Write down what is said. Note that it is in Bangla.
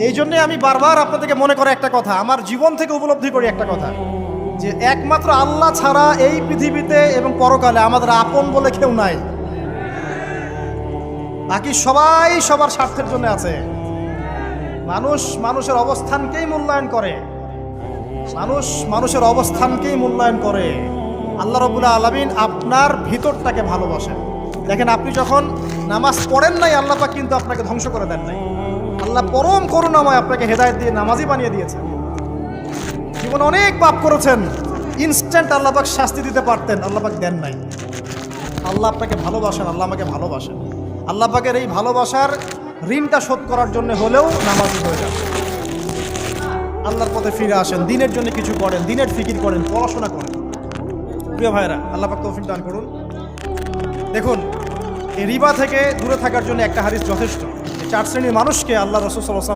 এই জন্যে আমি বারবার আপনাদেরকে মনে করে একটা কথা, আমার জীবন থেকে উপলব্ধি করি একটা কথা, যে একমাত্র আল্লাহ ছাড়া এই পৃথিবীতে এবং পরকালে আমাদের আপন বলে কেউ নাই। বাকি সবাই সবার স্বার্থের জন্য আছে। মানুষ মানুষের অবস্থানকেই মূল্যায়ন করে, মানুষ মানুষের অবস্থানকেই মূল্যায়ন করে। আল্লাহ রাব্বুল আলামিন আপনার ভিতরটাকে ভালোবাসেন। দেখেন, আপনি যখন নামাজ পড়েন নাই, আল্লাহ পাক কিন্তু আপনাকে ধ্বংস করে দেন নাই। আল্লাহ পরম করুণাময় আপনাকে হেদায়েত দিয়ে নামাজি বানিয়ে দিয়েছেন। জীবনে অনেক পাপ করেছেন, ইনস্ট্যান্ট আল্লাহ পাক শাস্তি দিতে পারতেন, আল্লাহ পাক দেন নাই। আল্লাহ আপনাকে ভালোবাসেন, আল্লাহ আমাকে ভালোবাসেন। আল্লাহ পাকের এই ভালোবাসার ঋণটা শোধ করার জন্য হলেও নামাজি হয়ে যান, আল্লাহর পথে ফিরে আসেন, দিনের জন্য কিছু করেন, দিনের ফিকির করেন, পড়াশোনা করেন। প্রিয় ভাইরা, আল্লাহ পাক তৌফিক দান করুন। দেখুন, এই রিবা থেকে দূরে থাকার জন্য একটা হাদিস যথেষ্ট। 4 শ্রেণীর মানুষকে আল্লাহ রাসূল সাল্লাল্লাহু আলাইহি ওয়াসাল্লাম